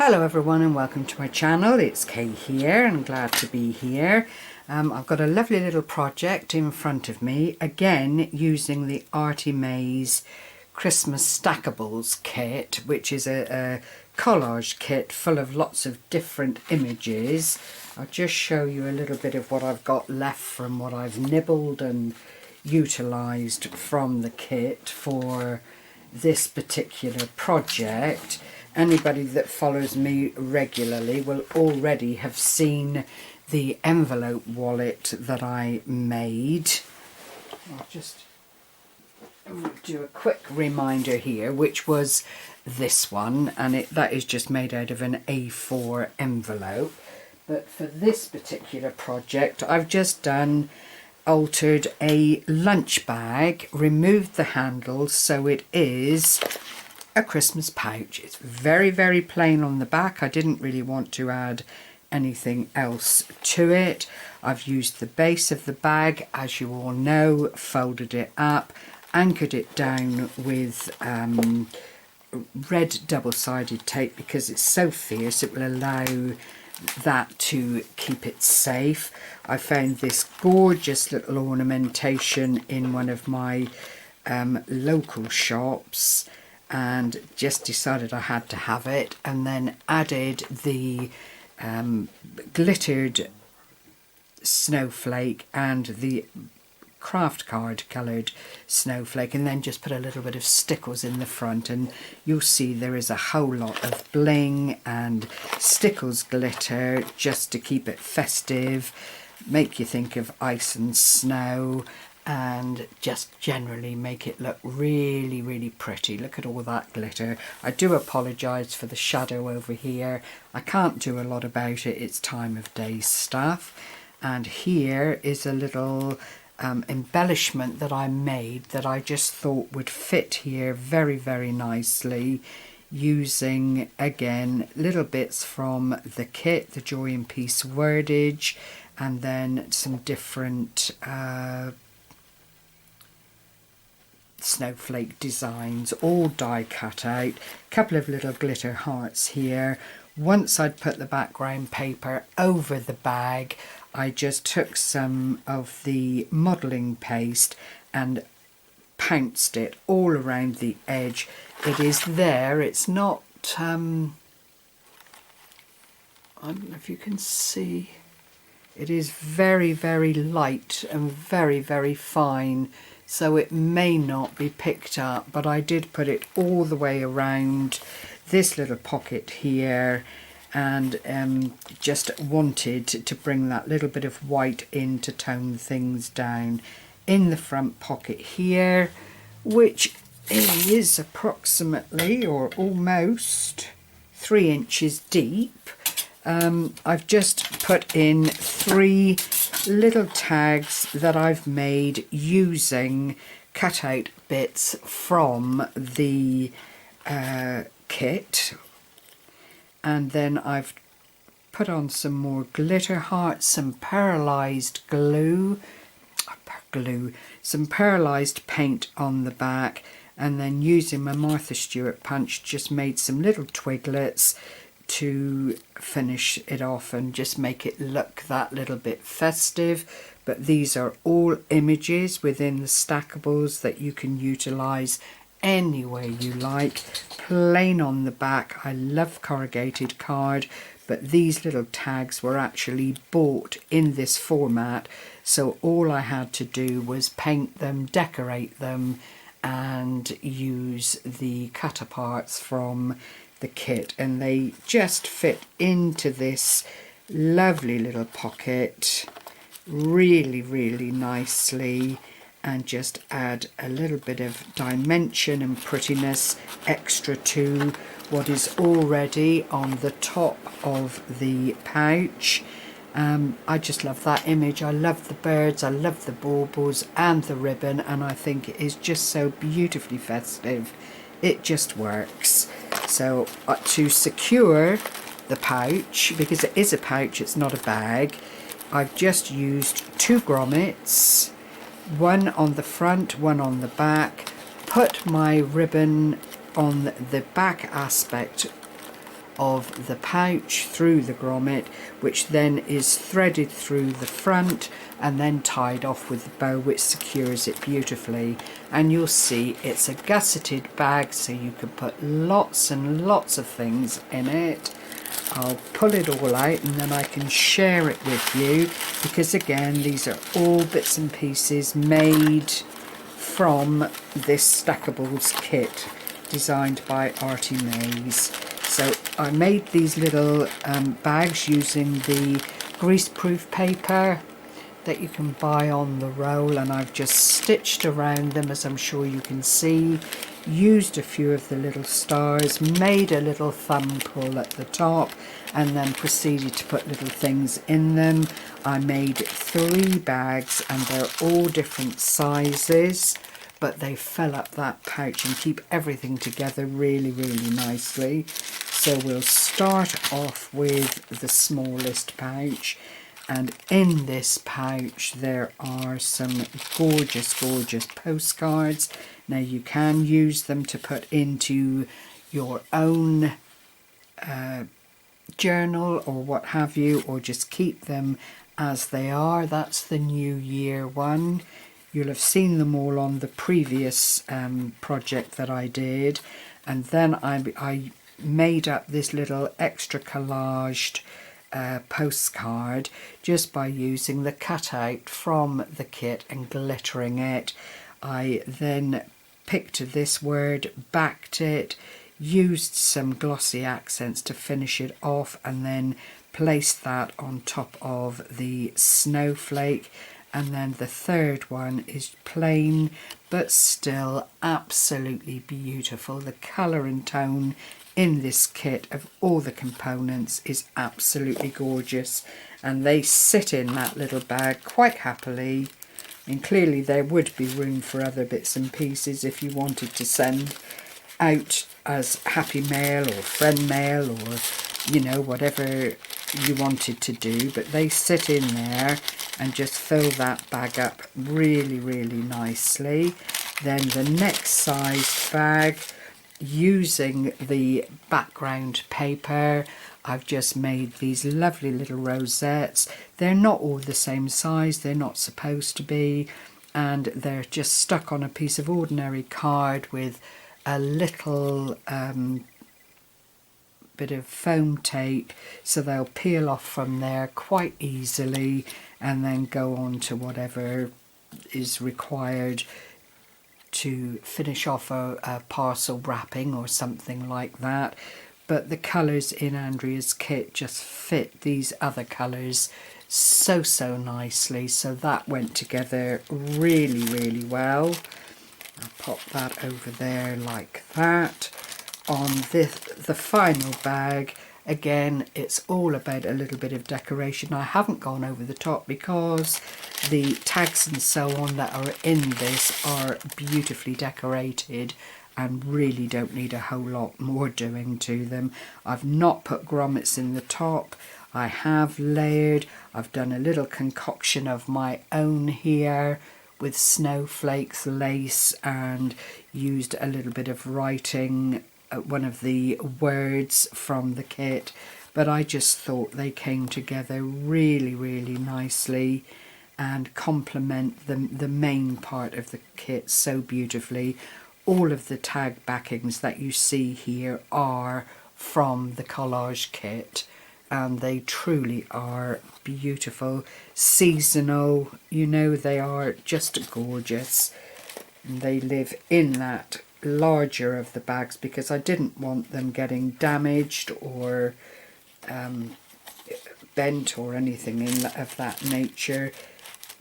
Hello everyone and welcome to my channel. It's Kay here and I'm glad to be here. I've got a lovely little project in front of me, again using the Artymaze Christmas Stackables kit, which is a collage kit full of lots of different images. I'll just show you a little bit of what I've got left from what I've nibbled and utilised from the kit for this particular project. Anybody that follows me regularly will already have seen the envelope wallet that I made. I'll just do a quick reminder here, which was this one, and that is just made out of an A4 envelope. But for this particular project, I've just altered a lunch bag, removed the handles so it is a Christmas pouch. It's very, very plain on the back. I didn't really want to add anything else to it. I've used the base of the bag, as you all know, folded it up, anchored it down with red double-sided tape because it's so fierce it will allow that to keep it safe. I found this gorgeous little ornamentation in one of my local shops and just decided I had to have it, and then added the glittered snowflake and the craft card coloured snowflake, and then just put a little bit of stickles in the front, and you'll see there is a whole lot of bling and stickles glitter just to keep it festive, make you think of ice and snow, and just generally make it look really, really pretty. Look at all that glitter. I do apologise for the shadow over here. I can't do a lot about it, it's time of day stuff. And here is a little embellishment that I made that I just thought would fit here very, very nicely, using again little bits from the kit, the Joy and Peace wordage, and then some different snowflake designs, all die cut out. A couple of little glitter hearts here. Once I'd put the background paper over the bag, I just took some of the modelling paste and pounced it all around the edge. It is there, it's not, I don't know if you can see, it is very, very light and very, very fine, so it may not be picked up, but I did put it all the way around this little pocket here, and just wanted to bring that little bit of white in to tone things down. In the front pocket here, which is approximately or almost 3 inches deep, I've just put in 3 little tags that I've made using cutout bits from the kit, and then I've put on some more glitter hearts, some paralysed some paralysed paint on the back, and then using my Martha Stewart punch just made some little twiglets to finish it off and just make it look that little bit festive. But these are all images within the stackables that you can utilise any way you like. Plain on the back. I love corrugated card, but these little tags were actually bought in this format, so all I had to do was paint them, decorate them, and use the cut aparts from the kit, and they just fit into this lovely little pocket really, really nicely, and just add a little bit of dimension and prettiness extra to what is already on the top of the pouch. I just love that image. I love the birds, I love the baubles and the ribbon, and I think it is just so beautifully festive. It just works. So to secure the pouch, because it is a pouch, it's not a bag, I've just used 2 grommets, one on the front, one on the back, put my ribbon on the back aspect of the pouch through the grommet, which then is threaded through the front and then tied off with the bow, which secures it beautifully. And you'll see it's a gusseted bag, so you can put lots and lots of things in it. I'll pull it all out and then I can share it with you, because again, these are all bits and pieces made from this Stackables kit designed by Artymaze. So I made these little bags using the greaseproof paper that you can buy on the roll, and I've just stitched around them, as I'm sure you can see, used a few of the little stars, made a little thumb pull at the top, and then proceeded to put little things in them. I made 3 bags and they're all different sizes, but they fill up that pouch and keep everything together really, really nicely. So we'll start off with the smallest pouch, and in this pouch there are some gorgeous, gorgeous postcards. Now you can use them to put into your own journal or what have you, or just keep them as they are. That's the New Year one. You'll have seen them all on the previous project that I did, and then I made up this little extra collaged postcard just by using the cutout from the kit and glittering it. I then picked this word, backed it, used some glossy accents to finish it off, and then placed that on top of the snowflake. And then the third one is plain but still absolutely beautiful. The colour and tone in this kit of all the components is absolutely gorgeous, and they sit in that little bag quite happily. And clearly there would be room for other bits and pieces if you wanted to send out as happy mail or friend mail, or you know, whatever you wanted to do, but they sit in there and just fill that bag up really, really nicely. Then the next sized bag, using the background paper, I've just made these lovely little rosettes. They're not all the same size, they're not supposed to be, and they're just stuck on a piece of ordinary card with a little bit of foam tape, so they'll peel off from there quite easily and then go on to whatever is required to finish off a parcel wrapping or something like that. But the colours in Andrea's kit just fit these other colours so nicely, so that went together really, really well. I'll pop that over there like that. On the final bag, again, it's all about a little bit of decoration. I haven't gone over the top because the tags and so on that are in this are beautifully decorated and really don't need a whole lot more doing to them. I've not put grommets in the top. I have layered. I've done a little concoction of my own here with snowflakes, lace, and used a little bit of writing, one of the words from the kit, but I just thought they came together really, really nicely and complement the main part of the kit so beautifully. All of the tag backings that you see here are from the collage kit, and they truly are beautiful, seasonal, you know, they are just gorgeous. And they live in that larger of the bags because I didn't want them getting damaged or bent or anything of that nature.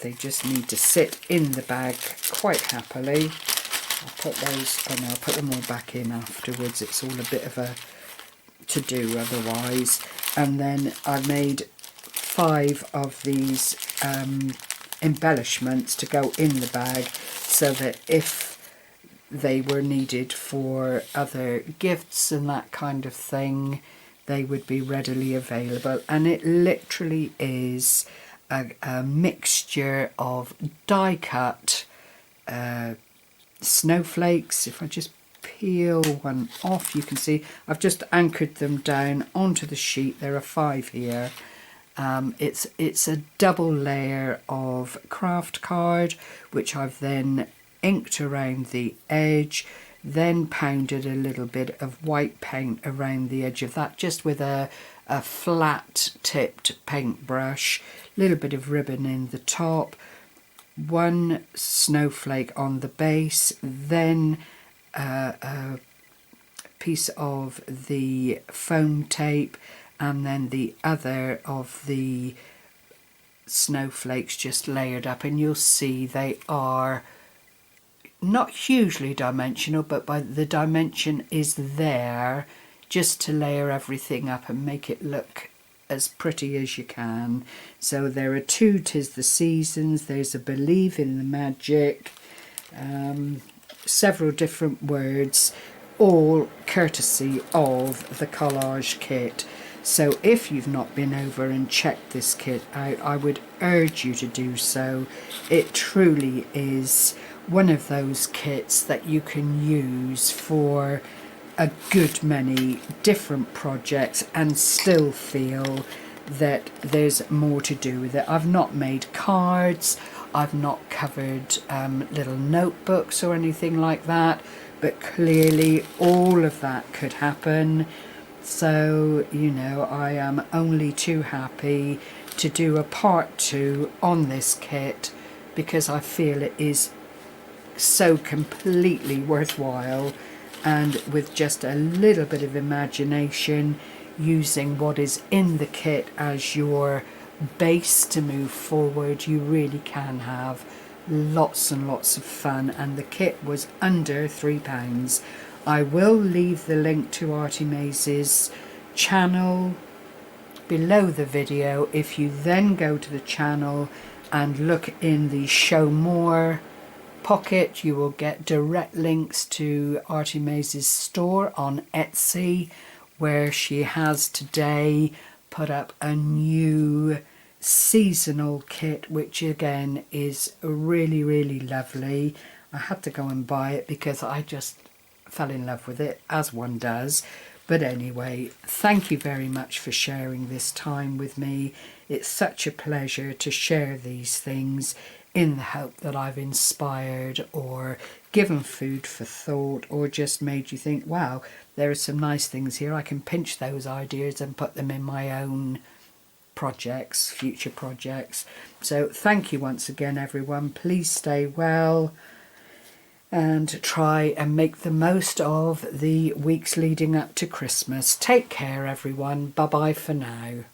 They just need to sit in the bag quite happily. I'll put those, oh no, I'll put them all back in afterwards. It's all a bit of a to do otherwise. And then I made 5 of these embellishments to go in the bag, so that if they were needed for other gifts and that kind of thing, they would be readily available. And it literally is a mixture of die cut snowflakes. If I just peel one off. You can see I've just anchored them down onto the sheet. There are 5 here. It's a double layer of craft card, which I've then inked around the edge, then pounded a little bit of white paint around the edge of that, just with a flat tipped paintbrush, little bit of ribbon in the top, one snowflake on the base, then a piece of the foam tape, and then the other of the snowflakes just layered up. And you'll see they are not hugely dimensional, but by the dimension is there just to layer everything up and make it look as pretty as you can. So there are 2 'Tis the Seasons, there's a Believe in the Magic, several different words, all courtesy of the collage kit. So if you've not been over and checked this kit out, I would urge you to do so. It truly is one of those kits that you can use for a good many different projects and still feel that there's more to do with it. I've not made cards, I've not covered little notebooks or anything like that, but clearly all of that could happen. So, you know, I am only too happy to do a part 2 on this kit, because I feel it is so completely worthwhile, and with just a little bit of imagination, using what is in the kit as your base to move forward, you really can have lots and lots of fun. And the kit was under £3. I will leave the link to Artymaze's channel below the video. If you then go to the channel and look in the show more pocket, you will get direct links to Artymaze's store on Etsy, where she has today put up a new seasonal kit, which again is really, really lovely. I had to go and buy it because I just fell in love with it, as one does. But anyway, thank you very much for sharing this time with me. It's such a pleasure to share these things, in the hope that I've inspired or given food for thought, or just made you think, wow, there are some nice things here. I can pinch those ideas and put them in my own projects, future projects. So thank you once again, everyone. Please stay well and try and make the most of the weeks leading up to Christmas. Take care, everyone. Bye bye for now.